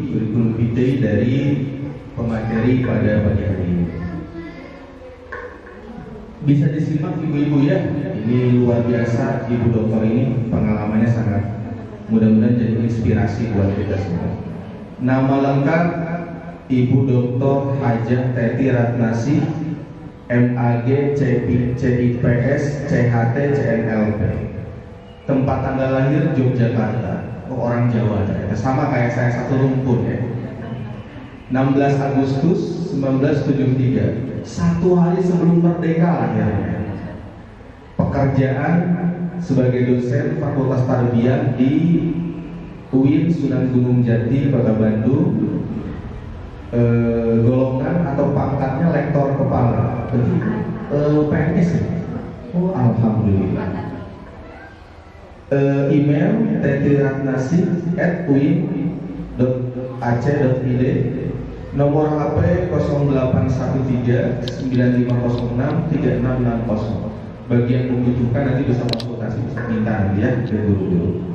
kurikulum vitae dari pemateri pada pagi hari ini. Bisa disimak ibu-ibu ya, ini luar biasa ibu dokter ini, pengalamannya sangat, mudah-mudahan jadi inspirasi buat kita semua. Nama lengkap Ibu Dr. Hajah Teti Ratnasi, MAG, CIPS, CHT, CNLP. Tempat tanggal lahir Yogyakarta. Oh, orang Jawa ternyata, sama kayak saya, satu rumpun ya. 16 Agustus 1973, satu hari sebelum merdeka lahirnya. Pekerjaan sebagai dosen Fakultas Tarbiyah di UIN Sunan Gunung Jati, Kota Bandung. Golongan atau pangkatnya lektor kepala. PNS ya? Oh, alhamdulillah. Email tetiratnasi@uin.ac.id, nomor HP 0813 9506 3660. Bagi yang membutuhkan nanti bisa konsultasi, bisa minta nanti ya ke guru-guru.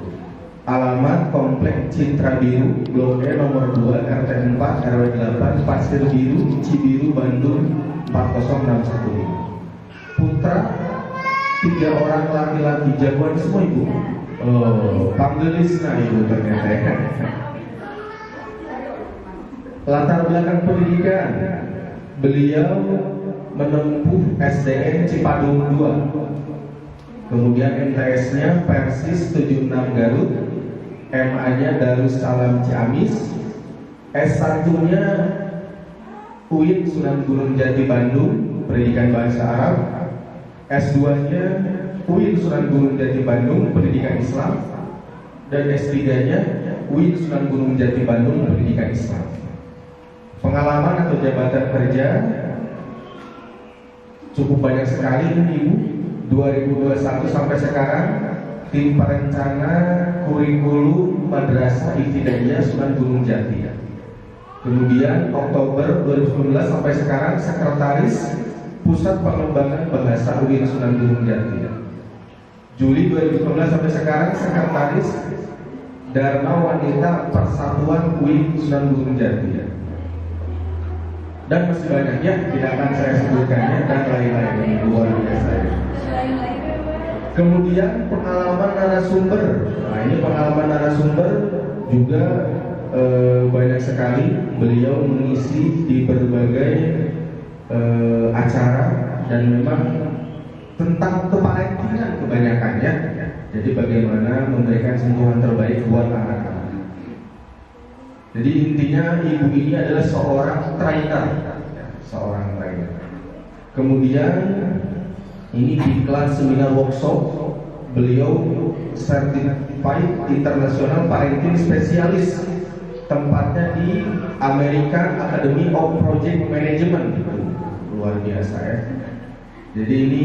Alamat Komplek Citra Biru, Blok E nomor 2, RT 4, RW 8, Pasir Biru, Cibiru, Bandung 40615. Putra 3 orang laki-laki, jagoan semua ibu. Oh, panggilisna ibu ternyata ya. Latar belakang pendidikan, beliau menempuh SDN Cipadung 2, kemudian MTS-nya Persis 76 Garut, MA-nya Darussalam Ciamis, S1-nya UIN Sunan Gunung Jati Bandung, Pendidikan Bahasa Arab, S2-nya UIN Sunan Gunung Jati Bandung, Pendidikan Islam, dan S3-nya UIN Sunan Gunung Jati Bandung, Pendidikan Islam. Pengalaman atau jabatan kerja cukup banyak sekali ibu. 2021 sampai sekarang tim perencana kurikulum Madrasah Ibtidaiyah Sunan Gunung Jati. Kemudian Oktober 2019 sampai sekarang sekretaris Pusat Pengembangan Bahasa UIN Sunan Gunung Jati. Juli 2019 sampai sekarang sekretaris Dharma Wanita Persatuan UIN Sunan Gunung Jati. Dan masih banyak ya, tidak akan saya sebutkannya, dan lain-lain, luar biasa ya. Kemudian pengalaman narasumber. Nah, ini pengalaman narasumber juga banyak sekali beliau mengisi di berbagai acara, dan memang tentang keparentingan kebanyakannya. Jadi bagaimana memberikan sentuhan terbaik buat anak-anak. Jadi intinya ibu ini adalah seorang trainer, seorang trainer. Kemudian ini di kelas seminar workshop, beliau certified international parenting specialist, tempatnya di American Academy of Project Management. Luar biasa ya. Jadi ini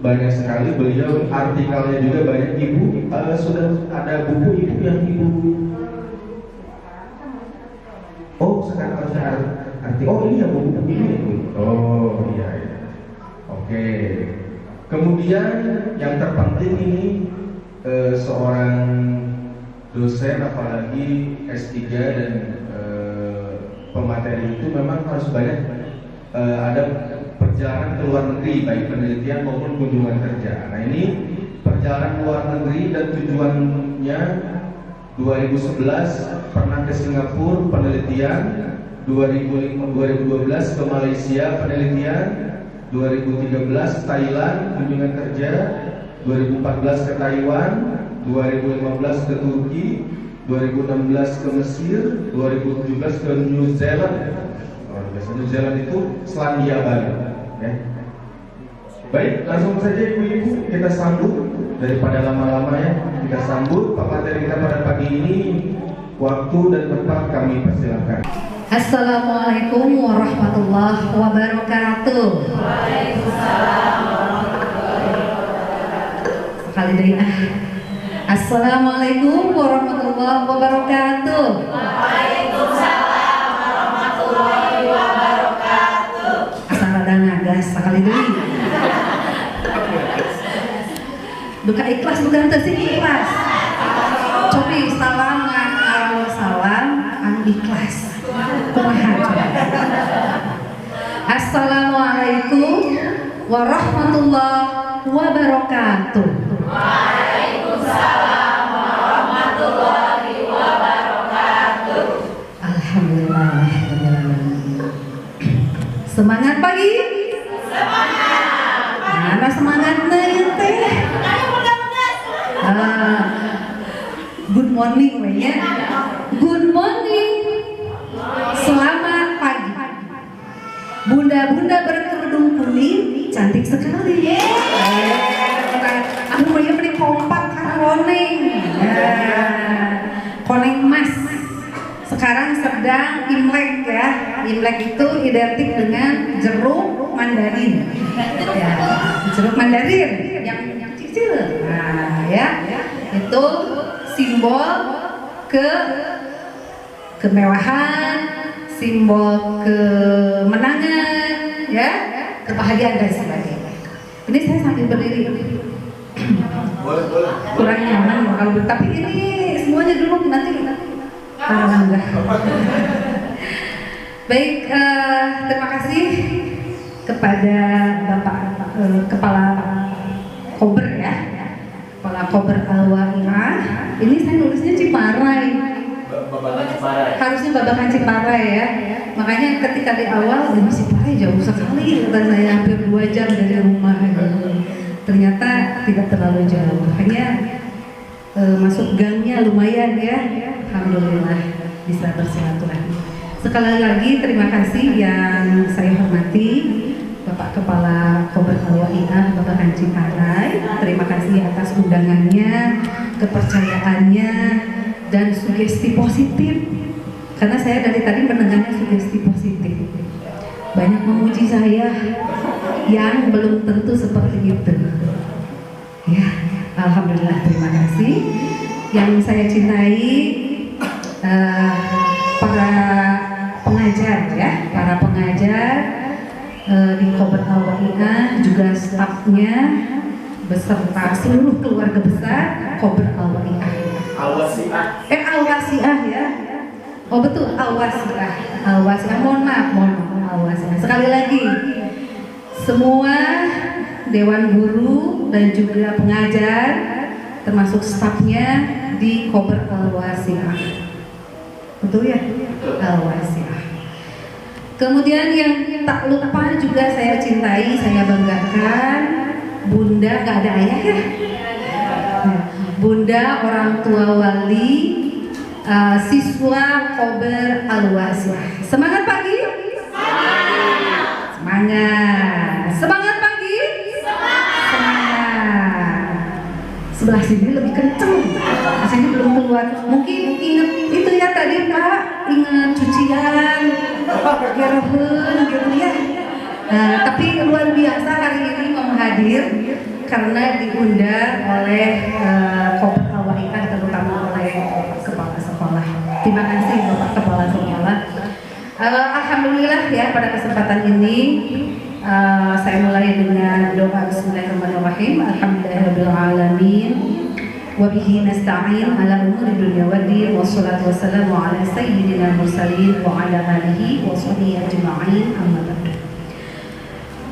banyak sekali beliau, artikelnya juga banyak. Ibu sudah ada buku ibu yang ibu. Oh, sekarang harusnya arti. Oh, ini ya buku ini. Oh, iya. Oke. Kemudian yang terpenting ini seorang dosen, apalagi S3 dan pemateri itu memang harus banyak ada perjalanan ke luar negeri, baik penelitian maupun kunjungan kerja. Nah, ini perjalanan ke luar negeri dan tujuannya 2011 pernah ke Singapura penelitian, 2012 ke Malaysia penelitian, 2013 Thailand kunjungan kerja, 2014 ke Taiwan, 2015 ke Turki, 2016 ke Mesir, 2017 ke New Zealand. New Zealand itu Selandia Baru ya. Baik, langsung saja ibu-ibu kita sambut, daripada lama-lama ya, kita sambut pemateri kita pada pagi ini. Waktu dan tempat kami persilakan. Assalamualaikum warahmatullahi wabarakatuh. Waalaikumsalam warahmatullahi wabarakatuh. Sekali dari Assalamualaikum warahmatullahi wabarakatuh. Waalaikumsalam warahmatullahi wabarakatuh. Asal ada nagas sekali dari. Duka ikhlas bukan tersing ikhlas. Cobi salam ngan salam anu ikhlas. Kumaha coba. Assalamualaikum warahmatullahi wabarakatuh. Waalaikumsalam warahmatullahi wabarakatuh. Alhamdulillah. Semangat pagi. Semangat. Mana semangatnya ya teh? Good morning ya. Good morning. Selamat pagi. Bunda-bunda berkerudung kuning cantik sekali. Aku mau beli kompak karena koneng. Koneng emas. Sekarang sedang Imlek ya. Imlek itu identik dengan jeruk mandarin. Ya, jeruk mandarin yang kecil. Nah, ya. Itu simbol kemewahan, simbol kemenangan, ya, kebahagiaan dan sebagainya. Ini saya sambil berdiri. Kurang nyaman kalau tapi ini semuanya dulu nanti enggak. Baik, terima kasih kepada Bapak Kepala Kober ya, Kepala Kober Al-Waqiah. Ini saya nulisnya Ciparai. Babakan Ciparai. Harusnya Babakan Ciparai ya. Makanya ketika di awal ini Ciparai jauh sekali, kata saya hampir 2 jam dari rumah. Ternyata tidak terlalu jauh. Hanya masuk gangnya lumayan ya. Alhamdulillah bisa bersilaturahmi. Sekali lagi terima kasih yang saya hormati Bapak Kepala Kober Al-Waqiah Babakan Ciparai. Terima kasih atas undangannya, kepercayaannya, dan sugesti positif. Karena saya dari tadi mendengarnya sugesti positif. Banyak memuji saya yang belum tentu seperti itu. Ya, alhamdulillah terima kasih. Yang saya cintai para pengajar ya, para pengajar di Kober Al-Waqiah, juga stafnya beserta seluruh keluarga besar Kober Al-Waqiah. Al-Wasi'ah. Al-Wasi'ah ya. Oh betul, Al-Wasi'ah. Al-Wasi'ah, mohon maaf Al-Wasi'ah. Sekali lagi, semua dewan guru dan juga pengajar termasuk stafnya di Kober Al-Wasi'ah. Betul ya? Al-Wasi'ah. Kemudian yang tak lupa juga saya cintai, saya banggakan, Bunda, gak ada ayah ya? Bunda, orang tua wali, siswa Kober Al-Wasi'ah. Semangat pagi? Semangat. Semangat pagi? Semangat. Sebelah sini lebih kenceng. Sini belum keluar. Mungkin ingat itu ya tadi Pak, ingat cucian, gerhun gitu ya. Tapi luar biasa hari ini mau hadir karena diundang oleh Kober Al-Waqiah, terutama oleh kepala sekolah. Terima kasih Bapak Kepala Sekolah. Alhamdulillah ya pada kesempatan ini saya mulai dengan doa Bismillahirrahmanirrahim. Alhamdulillahirabbil alamin. Wa bihi nasta'in ala umuri dunya waddin, wassalatu wassalamu ala sayyidina mursalin wa ala alihi wa sahbihi ajma'in, amma ba'du.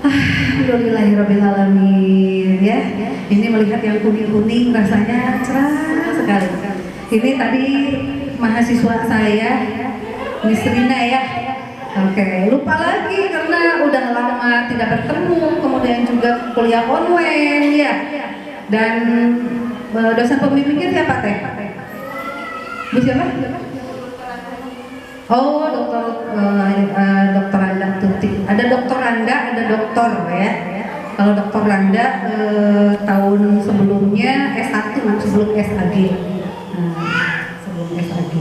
Alhamdulillahirabbil alamin ya. Ini melihat yang kuning-kuning rasanya cerah sekali. Ini tadi mahasiswa saya Miss Rina ya. Oke, lupa lagi karena udah lama tidak bertemu, kemudian juga kuliah online ya. Dan dosen pembimbingnya siapa teh? Bu siapa? Oh, dokter Randa Tuti. Ada dokter Randa, ada dokter ya. Kalau dokter Randa tahun sebelumnya S1 sebelum SAG. Sebelum SAG.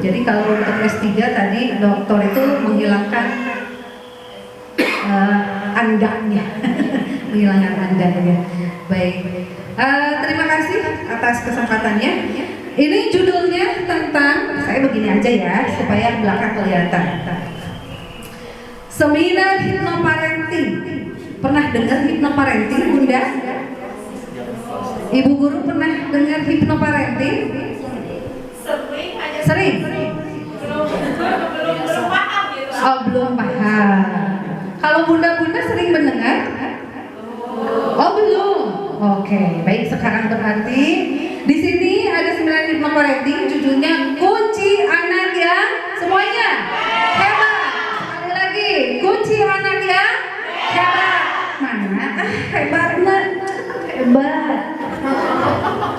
Jadi kalau untuk S3 tadi dokter itu menghilangkan andanya. Menghilangkan andanya. Baik. Terima kasih atas kesempatannya. Ini judulnya tentang, saya begini aja ya supaya belakang kelihatan. Seminar hipnoparenting. Pernah dengar hipnoparenting, Bunda? Ibu guru pernah dengar hipnoparenting? Sering aja. Sering. Oh, belum paham. Kalau bunda-bunda sering mendengar? Oh, belum. Oke, baik, sekarang berarti di sini ada 9 hipnoparenting, judulnya kunci anak yang semuanya hebat. Sekali lagi, kunci anak yang hebat. Mana? Hebatnya hebat.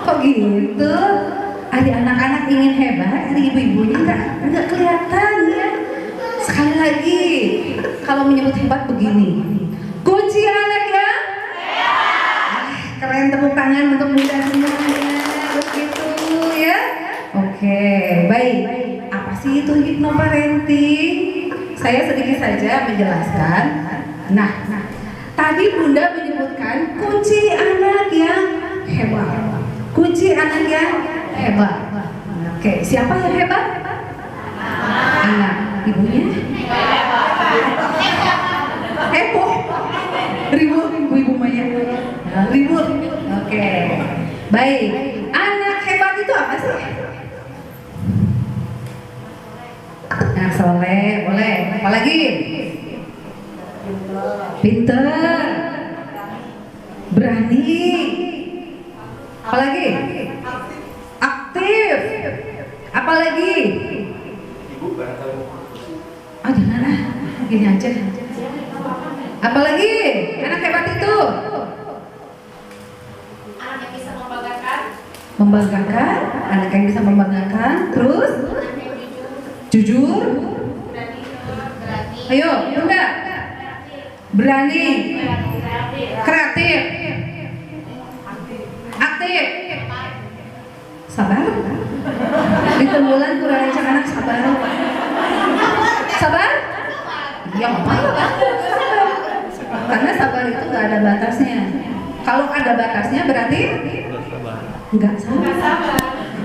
Kok gitu? Ada anak-anak ingin hebat, ada ibu-ibunya nggak kelihatan ya. Sekali lagi, kalau menyebut hebat begini, kunci anak yang keren, tepuk tangan untuk bunda semuanya. Begitu ya. Oke, baik. Apa sih itu hipnoparenting? Saya sedikit saja menjelaskan. Nah, tadi bunda menyebutkan kunci anak yang hebat. Kunci anak yang hebat. Oke, siapa yang hebat? Anak. Ibunya? Heboh. Ribut ibu-ibu Maya. Ribut. Oke. Baik. Anak hebat itu apa sih? Nah, soleh, boleh. Apalagi? Pinter. Berani. Apalagi? Aktif. Apalagi? Oh, jangan lah. Gini aja. Apalagi anak hebat itu? Anak yang bisa membanggakan. Membanggakan, anak yang bisa membanggakan. Terus? Jujur. Ayo, bunda. Berani. Kreatif. Aktif. Sabar. Di tenggulan kurang ajar anak sabar. Sabar? Ya apa? Karena sabar itu nggak ada batasnya. Kalau ada batasnya berarti nggak sabar.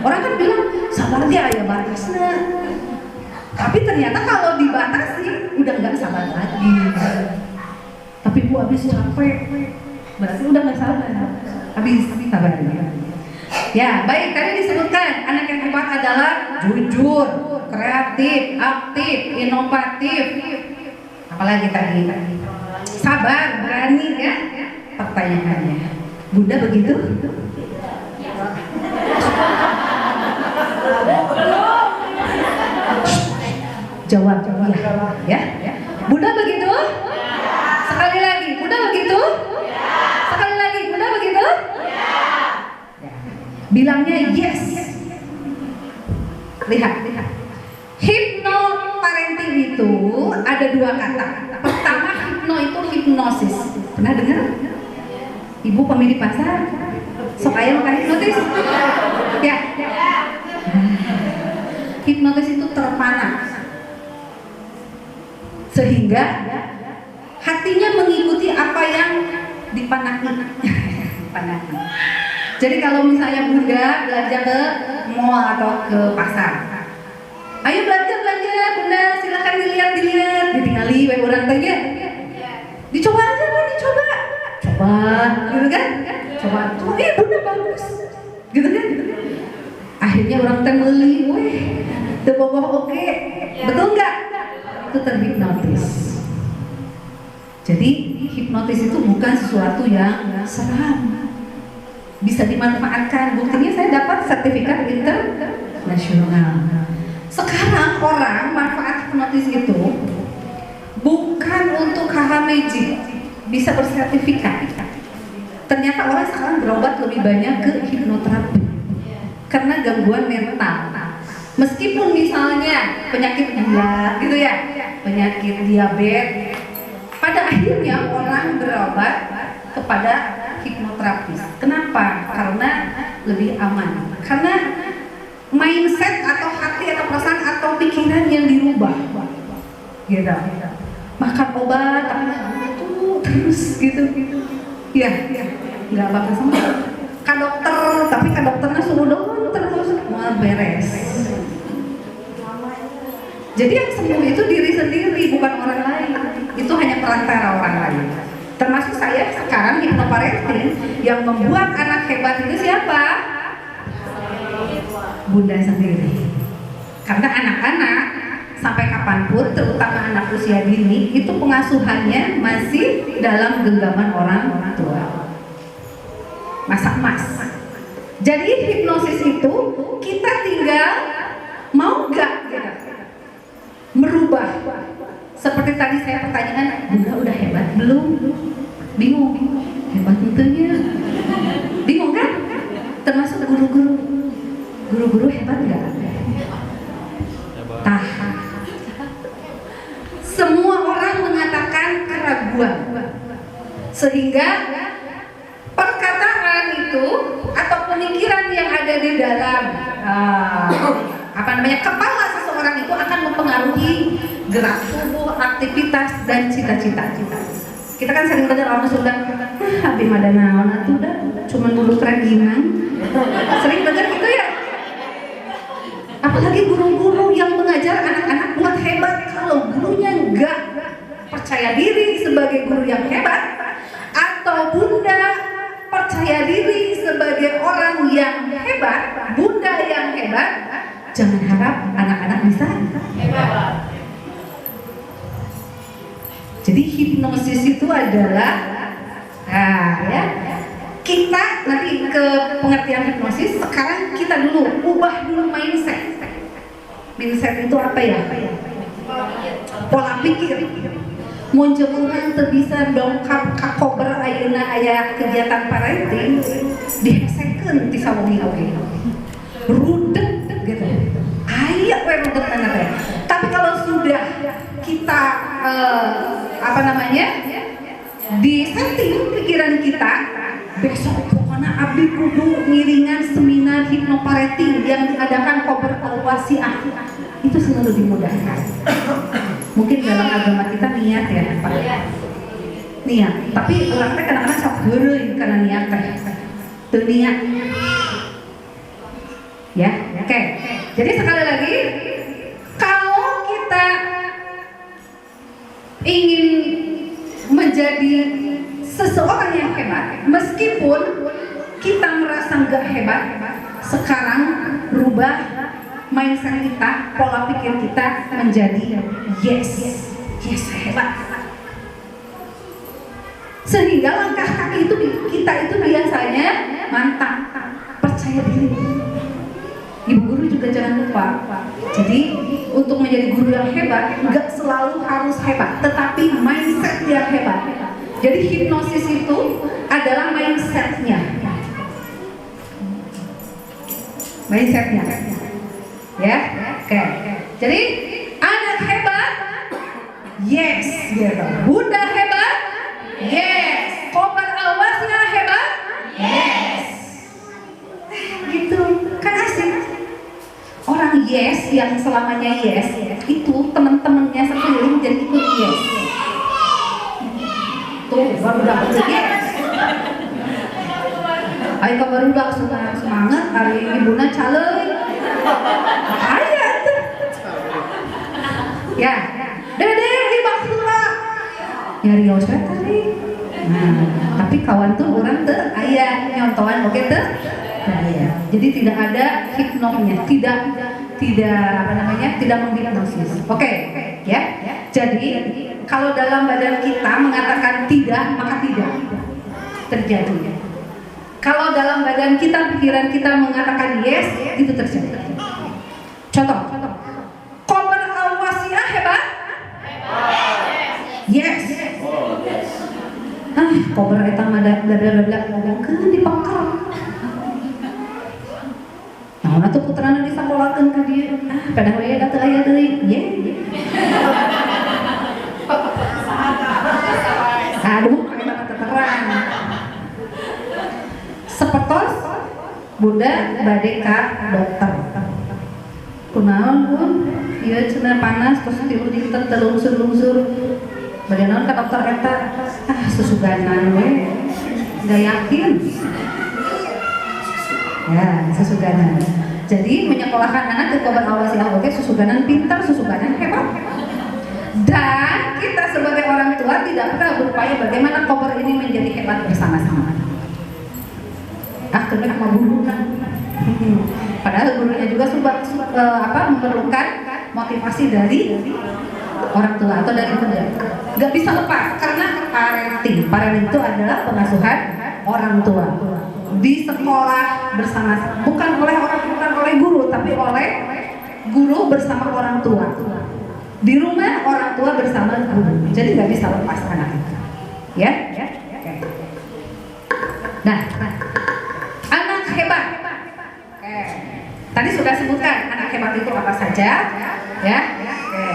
Orang kan bilang sabar dia ada batasnya. Tapi ternyata kalau dibatasi udah nggak sabar lagi. Tapi bu habis capek, berarti udah nggak sabar. Habis sabar. Ya baik, tadi disebutkan anak yang hebat adalah jujur, kreatif, aktif, inovatif. Apalagi tadi? Sabar, berani ya. Pertanyaannya, bunda begitu? Jawab ya. Bunda begitu? Sekali lagi, bunda begitu? Sekali lagi, bunda begitu? Bilangnya yes. Lihat. Hipnoparenting itu ada 2 kata. Pertama, hipno itu hipnosis. Pernah dengar? Ibu pemilik pasar, sok ayam kan hipnotis? Ya. Hipnotis itu terpana, sehingga hatinya mengikuti apa yang dipanaki. Jadi kalau misalnya bunda belanja ke mall atau ke pasar, ayo belanja bunda, silakan dilihat, ditinggali orang tanya, dicoba aja bu, coba, gitu kan? Coba, bunda bagus, gitu kan? Akhirnya orang teh beli, tebogoh oke, betul nggak? Itu terhipnotis. Jadi hipnotis itu bukan sesuatu yang seram, bisa dimanfaatkan. Buktinya saya dapat sertifikat internasional. Sekarang orang manfaat hipnotis itu bukan untuk hal magic, bisa bersertifikat. Ternyata orang sekarang berobat lebih banyak ke hipnoterapi karena gangguan mental. Meskipun misalnya penyakit gula gitu ya, penyakit diabetes, pada akhirnya orang berobat kepada hipnoterapis. Kenapa? Karena lebih aman. Karena mindset atau hati atau perasaan atau pikiran yang dirubah. Gitu. Makan obat tapi itu terus gitu. Ya, nggak apa-apa sama. Kan dokter, tapi kan dokternya suruh doang terus mau beres. Jadi yang sembuh itu diri sendiri, bukan orang lain. Itu hanya perantara orang lain. Termasuk saya sekarang hipnoparenting, yang membuat anak hebat itu siapa? Bunda sendiri. Karena anak-anak sampai kapanpun, terutama anak usia dini, itu pengasuhannya masih dalam genggaman orang tua. Masa emas. Jadi hipnosis itu kita tinggal mau nggak merubah. Seperti tadi saya pertanyaan, Bunda udah hebat belum? Bingung, hebat tentunya. Bingung kan? Termasuk guru-guru hebat nggak? Semua orang mengatakan keraguan, sehingga perkataan itu atau pemikiran yang ada di dalam kepala seseorang itu akan mempengaruhi gerak tubuh, aktivitas dan cita-cita. Kita kan sering dengar orang Sunda, abdi mah naon atuh dah, cuman bulu keraginan. Sering dengar gitu ya. Apalagi guru-guru yang mengajar anak-anak buat hebat, kalau gurunya enggak percaya diri sebagai guru yang hebat, atau Bunda percaya diri sebagai orang yang hebat, Bunda yang hebat, jangan harap anak-anak bisa hebat. Jadi hipnosis itu adalah kita nanti ke pengertian hipnosis. Sekarang kita dulu ubah dulu mindset. Mindset itu apa ya? Pola pikir. Muncul orang bisa dongkap kakober ayeuna aya kegiatan parenting dihesekeun ti sawengi-wengi. Rudet gitu. Aya we rudet anak teh. Tapi kalau sudah kita disetting pikiran kita, besok pokoknya abdi kudu ngiringan seminar hipnoparenting yang diadakan kober evaluasi itu selalu dimudahkan. Mungkin dalam agama kita niat ya Pak, niat, tapi orang teh kadang-kadang sok heureung karena niat teh teu niat ya. Oke. Jadi sekali lagi, kalau kita ingin menjadi seseorang yang hebat, meskipun kita merasa nggak hebat, sekarang rubah mindset kita, pola pikir kita menjadi yes hebat. Sehingga langkah kaki itu kita itu biasanya mantap, percaya diri. Ibu guru juga jangan lupa. Jadi untuk menjadi guru yang hebat nggak selalu harus hebat, tetapi mindset yang hebat. Jadi hipnosis itu adalah mindsetnya. Ya, oke. Jadi anak hebat, yes, gitu. Bunda hebat, yes. Kobar awasnya hebat, yes. Gitu, kan asik. Orang yes yang selamanya yes itu teman-temannya sekeliling jadi ikut yes. Tuh baru dapat yes. Ayo baru udah semangat hari ibuna calon. Ayo tuh. Ya, dede di baksula. Nyari osret tadi. Nah, tapi kawan tuh orang tuh ayah nyontohan oke tuh. Ya. Jadi tidak ada hipnonya, tidak menghipnosis. Oke, ya. Jadi kalau dalam badan kita mengatakan tidak, maka tidak terjadi. Kalau dalam badan kita, pikiran kita mengatakan yes, itu terjadi. Contoh, kober al-wasiah hebat? Yes. Kober eta mah bla ngomongkeun di pangkal. Nah, tuh putrana disakolakeun ka dieu. Padahal we da teu aya deui. Ye. Aduh, eta terang. Sepertos Bunda bade ka dokter. Kunaon, Bun? Ieu cenah panas terus tilu dinten teu lungsur-lungsur. Bade naon ka dokter eta? Sesuganan we. Enggak yakin. Ya, sesuganan. Jadi menyekolahkan anak ke kobar awasiah oke, susuganan pintar, susuganan hebat. Dan kita sebagai orang tua tidak pernah berupaya bagaimana kobar ini menjadi hebat bersama-sama. Kena mabulukan. Padahal gurunya juga memerlukan motivasi dari orang tua atau dari bunda. Nggak bisa lepas karena parenting. Parenting itu adalah pengasuhan orang tua di sekolah bersama, bukan oleh guru, tapi oleh guru bersama orang tua. Di rumah orang tua bersama guru. Jadi nggak bisa lepas anak itu. Ya? Oke. Nah, anak hebat. Oke. Tadi sudah sebutkan anak hebat itu apa saja, ya? Oke.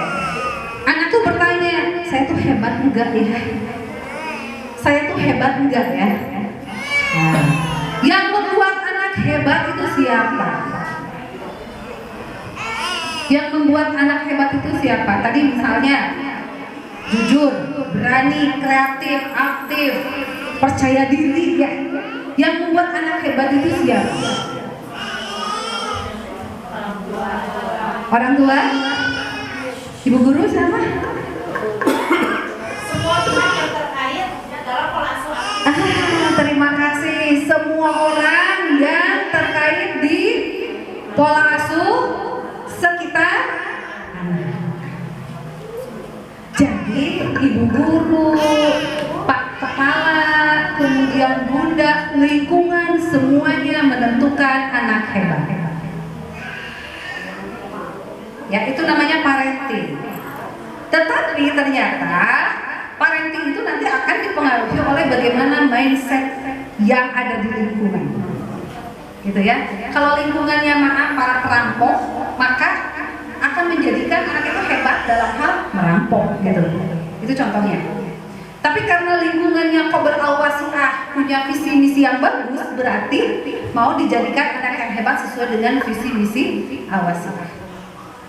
Anak tuh bertanya, saya tuh hebat enggak ya? Saya tuh hebat enggak ya? Nah, yang membuat anak hebat itu siapa? Yang membuat anak hebat itu siapa? Tadi misalnya jujur, berani, kreatif, aktif, percaya diri ya. Yang membuat anak hebat itu siapa? Orang tua? Ibu guru sama? Semua pihak yang terkait dalam pengasuhan. Terima kasih semua orang yang terkait di pola asuh sekitar anak. Jadi ibu guru, pak kepala, kemudian bunda, lingkungan semuanya menentukan anak hebat. Ya, itu namanya parenting. Tetapi ternyata parenting itu nanti akan dipengaruhi oleh bagaimana mindset yang ada di lingkungan. Gitu ya. Kalau lingkungannya para perampok, maka akan menjadikan anak itu hebat dalam hal merampok gitu. Itu contohnya. Tapi karena lingkungannya qober al-wasi'ah, punya visi misi yang bagus, berarti mau dijadikan anak yang hebat sesuai dengan visi misi al-wasi'ah.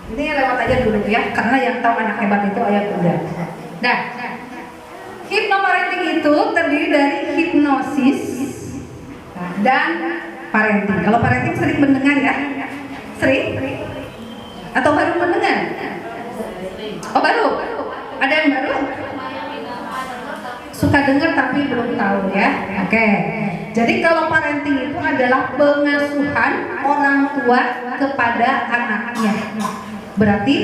Ini lewat aja dulu ya, karena yang tahu anak hebat itu ayah bunda. Nah, hipnoparenting itu terdiri dari hipnosis dan parenting. Kalau parenting sering mendengar ya? Sering? Atau baru mendengar? Oh baru? Ada yang baru? Suka dengar tapi belum tahu ya? Oke. Jadi kalau parenting itu adalah pengasuhan orang tua kepada anaknya. Berarti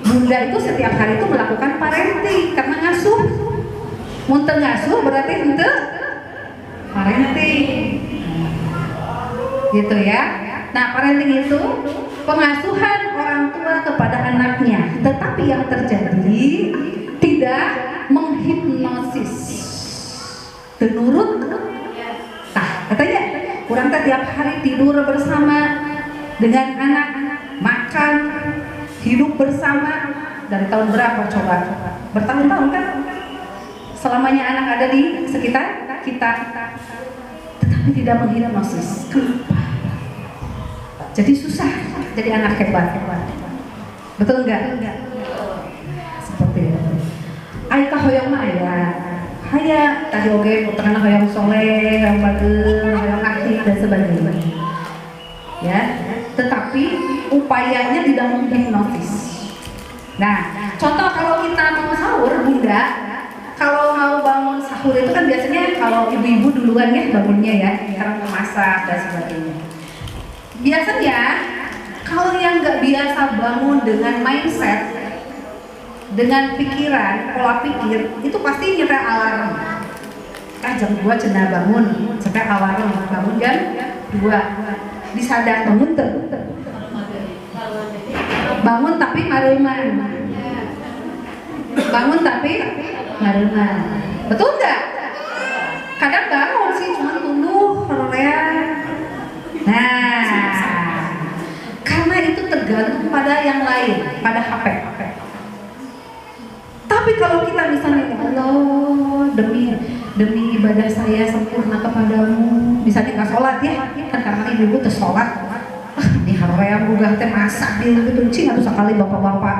bunda itu setiap hari itu melakukan parenting karena ngasuh. Muntah ngasuh berarti ente parenting. Gitu ya. Nah, parenting itu pengasuhan orang tua kepada anaknya. Tetapi yang terjadi tidak menghipnosis. Menurut nah, katanya kurang tiap hari tidur bersama dengan anak, makan, hidup bersama dari tahun berapa coba? Bertahun-tahun kan? Selamanya anak ada di sekitar kita, tetapi tidak menghipnosis. Kenapa? Jadi susah jadi anak hebat. Betul enggak? Seperti itu. Aika hoyong mah ya. Haya tadi oke putrana hoyong soleh, hoyong bagus, hoyong aktif dan sebagainya. Ya, tetapi upayanya tidak menghipnotis. Nah, contoh kalau kita mau sahur, bunda, kalau mau bangun sahur itu kan biasanya kalau ibu-ibu duluan ya bangunnya ya, karena memasak dan sebagainya. Biasanya kalau yang nggak biasa bangun dengan mindset, dengan pikiran, pola pikir, itu pasti nyetel alarm. Jam 2 cenah bangun, sampai alarm bangun jam 2. Disadar bangun tuh. Bangun tapi mareman. Bangun tapi mareman. Betul nggak? Kadang bangun sih cuma tunggu horean. Nah, karena itu tergantung pada yang lain, pada HP. Tapi kalau kita misalnya ya Allah demi ibadah saya sempurna kepadamu, misalnya nggak sholat ya, kan karena ibu tuh sholat, di horean bukan teh masak di lebih benci atau sekali bapak-bapak.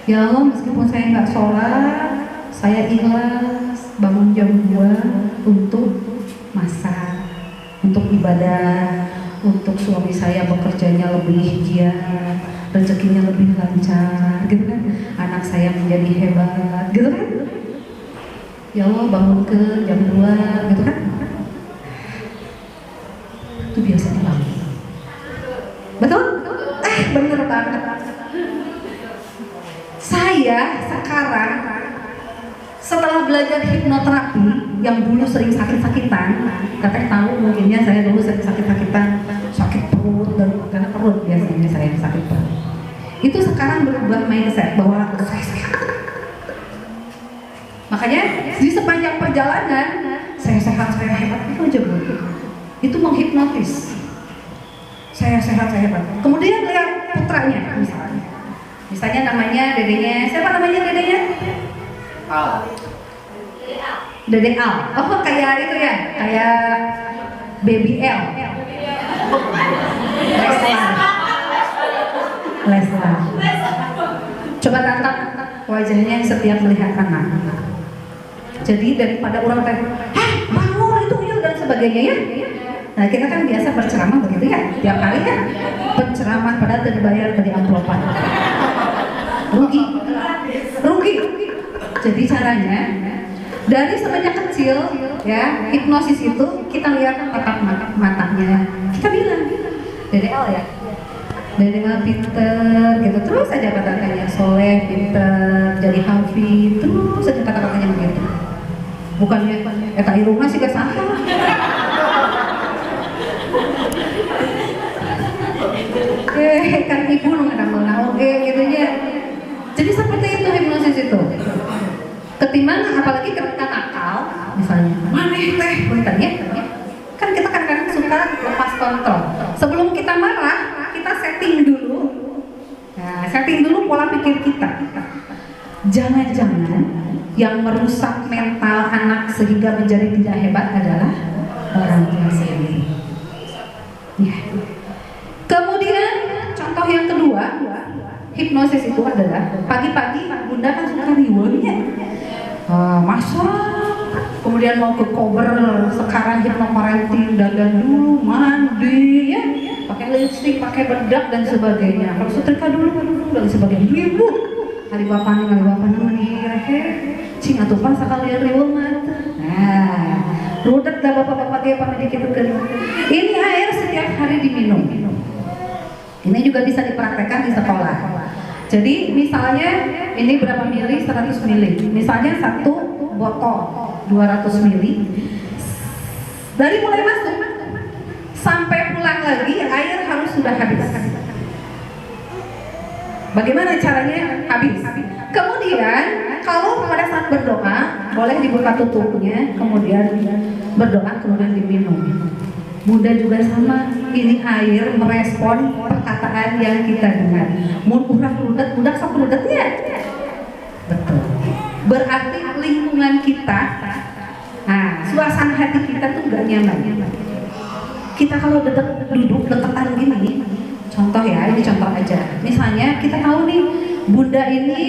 Ya Allah, meskipun saya nggak sholat, saya ikhlas bangun jam 2 untuk masak, untuk ibadah, untuk suami saya bekerjanya lebih giat, rezekinya lebih lancar, gitu kan? Anak saya menjadi hebat, gitu kan? Ya Allah, bangun ke jam 2, gitu kan? Itu biasa dibangun. Betul? bener banget. Saya sekarang setelah belajar hipnoterapi yang dulu sering sakit-sakitan, katanya tahu mungkinnya saya dulu sering sakit-sakitan, sakit perut dan karena perut biasanya saya sakit perut. Itu sekarang berubah mindset bahwa saya sehat. Makanya di sepanjang perjalanan saya sehat, saya hebat itu aja Bu. Itu menghipnotis. Saya sehat, saya hebat. Kemudian lihat putranya misalnya namanya dedenya, siapa namanya dedenya? Al. Dede Al. Oh kayak itu ya, kayak baby L. Leslar. Coba tatap wajahnya setiap melihat anak. Jadi daripada orang tanya, bangun itu ya dan sebagainya ya. Nah kita kan biasa berceramah begitu ya, tiap hari ya. Penceramah padahal tidak dibayar dari amplopan. Rugi. Jadi caranya dari semenjak kecil ya hipnosis itu kita lihat tatap matanya. Kita bilang, Dede Al ya. Dede Al pinter gitu, terus aja kata-katanya soleh, pinter, jadi hafid, terus aja kata-katanya begitu. Bukannya eta irungna sih gak salah. Kan ibu nu ngadamel oke gitu ya. Jadi seperti itu hipnosis itu. Ketimbang apalagi ketika nakal, misalnya, maneh teh bentarnya. Kan kita kadang-kadang suka lepas kontrol. Sebelum kita marah, kita setting dulu. Nah, setting dulu pola pikir kita. Jangan-jangan yang merusak mental anak sehingga menjadi tidak hebat adalah orang tua sendiri. Ya. Kemudian contoh yang kedua, hipnosis itu adalah pagi-pagi Bunda kan suka riweunya. Masak, kemudian mau ke cover, sekarang hipnoparenting, dandan dulu, mandi ya, pakai lipstik, pakai bedak dan sebagainya. Kalau setrika dulu dan sebagainya. Ibu, hari bapak nih, cing atuh pas sekalian riweuh mata. Nah, rudet dah bapak-bapak dia pakai dikit ke. Ini air setiap hari diminum. Ini juga bisa dipraktekkan di sekolah. Jadi misalnya ini berapa mili? 100 mili. Misalnya satu botol 200 mili. Dari mulai masuk sampai pulang lagi air harus sudah habis. Bagaimana caranya habis? Kemudian kalau pada saat berdoa boleh dibuka tutupnya, kemudian berdoa, kemudian diminum. Bunda juga sama, ini air merespon perkataan yang kita dengar. Mun urang rudet, budak sok rudetnya. Betul. Berarti lingkungan kita, nah suasana hati kita tuh gak nyaman. Kita kalau duduk deketan gini, contoh ya, ini contoh aja. Misalnya kita tahu nih, Bunda ini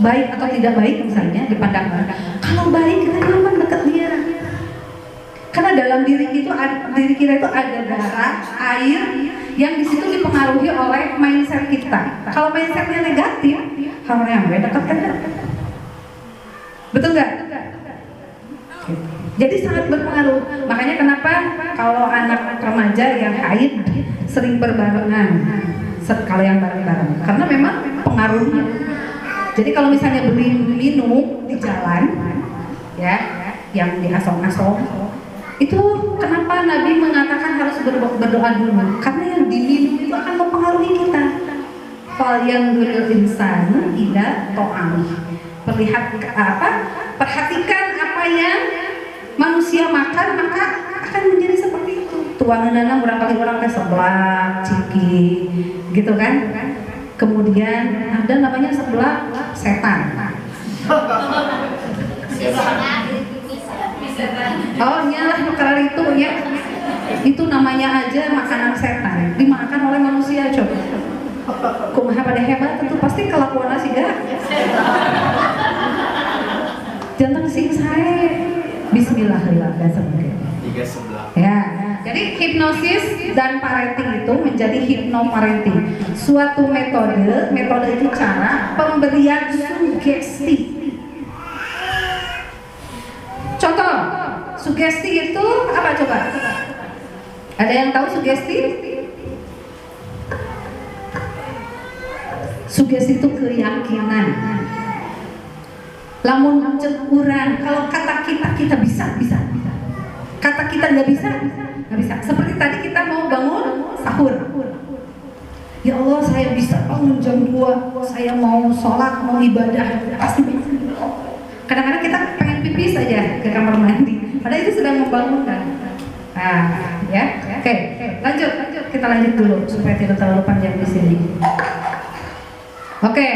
baik atau tidak baik misalnya dipandang orang. Kalau baik kita nyaman deket dia. Karena dalam diri kita itu ada darah, air yang di situ dipengaruhi oleh mindset kita. Kalau mindsetnya negatif, hal yang beda dekat. Betul nggak? Jadi sangat berpengaruh. Makanya kenapa kalau anak remaja yang haid sering berbarengan, kalau yang bareng-bareng, karena memang pengaruhnya. Jadi kalau misalnya beli minum di jalan, ya, yang di asom-asom. Itu kenapa Nabi mengatakan harus berdoa dulu? Karena yang diminum itu akan mempengaruhi kita. Fal yang insan ida to'am. Perhatikan apa yang manusia makan, maka akan menjadi seperti itu. Tuanganana barangkali orang ke sebelah, ciki, gitu kan? Kemudian ada namanya sebelah setan. Oh nyalah kalau itu ya, itu namanya aja makanan setan, dimakan oleh manusia coba. Kumaha pada hebat itu pasti kelakuan sih ya. Jangan sing saya. Bismillahirrahmanirrahim. Ya, jadi hipnosis dan parenting itu menjadi hipnoparenting. Suatu metode itu cara pemberian sugesti. Contoh, sugesti itu apa coba? Ada yang tahu sugesti? Sugesti itu keyakinan. Lamun cek urang, kalau kata kita bisa. Kata kita nggak bisa. Seperti tadi kita mau bangun sahur. Ya Allah, saya bisa bangun jam 2, saya mau sholat, mau ibadah, pasti bisa. Kadang-kadang kita pengen pipis saja ke kamar mandi, padahal itu sedang membangunkan. Ya, oke, lanjut, kita lanjut dulu supaya tidak terlalu panjang di sini. Oke,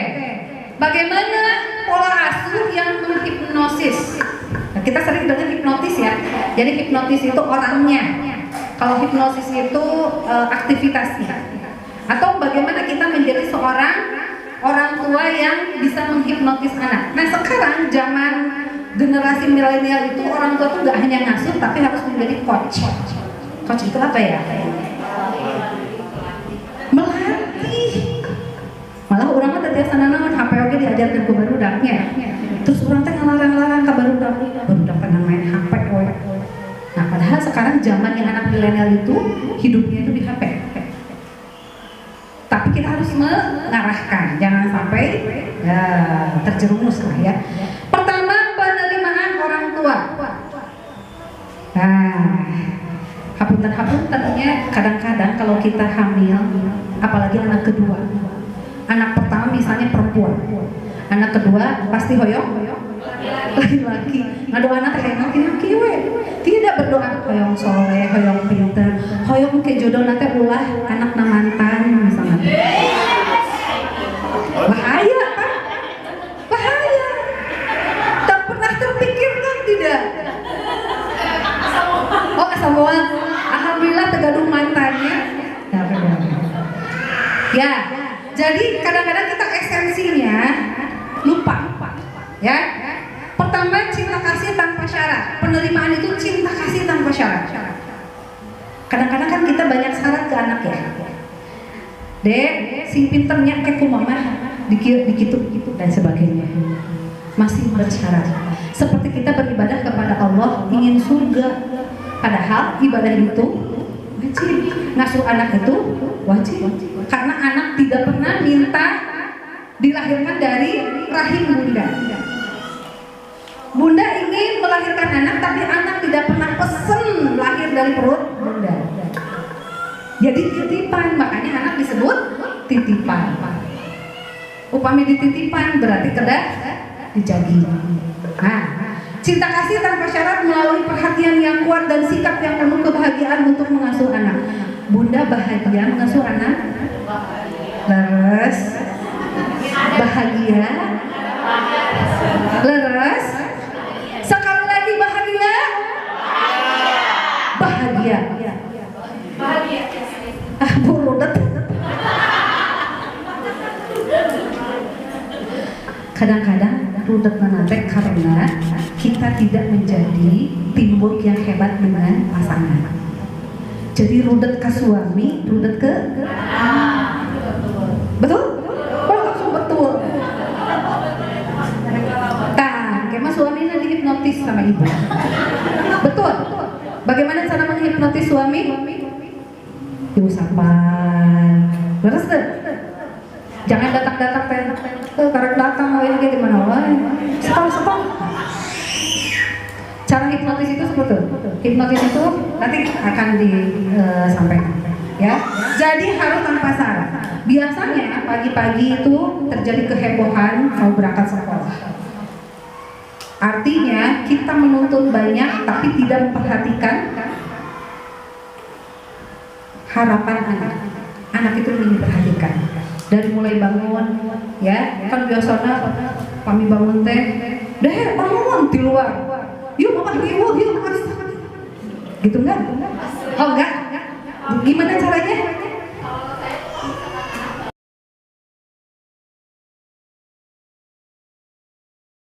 bagaimana pola asuh yang menghipnosis? Nah, kita sering dengar hipnotis ya. Jadi hipnotis itu orangnya. Kalau hipnosis itu aktivitasnya. Atau bagaimana kita menjadi seorang orang tua yang bisa menghipnotis anak. Nah sekarang zaman generasi milenial itu orang tua tuh nggak hanya ngasuh tapi harus menjadi coach. Coach itu apa ya? Melatih. Malah orang mah tadi sanana HP oge diajarkeun ku barudaknya. Terus orang teh ngalarang-larang ka barudak pengen main HP we. Nah padahal sekarang zamannya anak milenial itu hidupnya itu di HP. Tapi kita harus mengarahkan, jangan sampai ya, terjerumus lah ya. Pertama, penerimaan orang tua. Nah, hapunten-hapuntennya kadang-kadang kalau kita hamil, apalagi anak kedua. Anak pertama misalnya perempuan, anak kedua pasti hoyong laki-laki. Ngadu anak kayak laki-laki we. Tidak berdoa hoyong soleh, hoyong pinter, hoyong ke jodoh nanti ulah anak mantan misalnya. Bahaya kan? Bahaya. Tak pernah terpikirkan tidak? Oh asamuan. Alhamdulillah tergaduh mantannya. Ya. Jadi kadang-kadang kita esensinya lupa. Ya. Pertama, cinta kasih tanpa syarat. Penerimaan itu cinta kasih tanpa syarat. Kadang-kadang kan kita banyak syarat ke anak ya. Dek, sing pinternya ke kumaha dikitu dan sebagainya. Masih bersyarat. Seperti kita beribadah kepada Allah ingin surga. Padahal ibadah itu wajib. Ngasuh anak itu wajib. Karena anak tidak pernah minta dilahirkan dari rahim bunda. Bunda ingin melahirkan anak, tapi anak tidak pernah pesen lahir dari perut bunda. Jadi titipan, makanya anak disebut titipan. Upami dititipan berarti kedah dijagi. Nah, cinta kasih tanpa syarat melalui perhatian yang kuat dan sikap yang penuh kebahagiaan untuk mengasuh anak. Bunda bahagia mengasuh anak. Leres, bahagia, leres. Sekali lagi bahagia. Bahagia. Burudet. Kadang-kadang rudet nanti karena kita tidak menjadi teamwork yang hebat dengan pasangan. Jadi rudet ke suami, rudet ke betul? Oh langsung betul. Kemah suami nanti hipnotis sama ibu. Betul. Bagaimana cara menghipnotis suami? Diusapan. Beres deh. Jangan datang-datang karek datang lagi di mana wae. Stop. Cara hipnotis itu seperti itu. Hipnotis itu nanti akan disampaikan. Ya. Jadi harus tanpa syarat. Biasanya pagi-pagi itu terjadi kehebohan mau berangkat sekolah. Artinya kita menuntut banyak tapi tidak memperhatikan harapan anak. Anak itu ingin diperhatikan. Dari mulai bangun, ya kan biasanya kami bangun teh, deh bangun di luar. Yuk mama yuk harus gitu enggak? Oh enggak? Gimana caranya?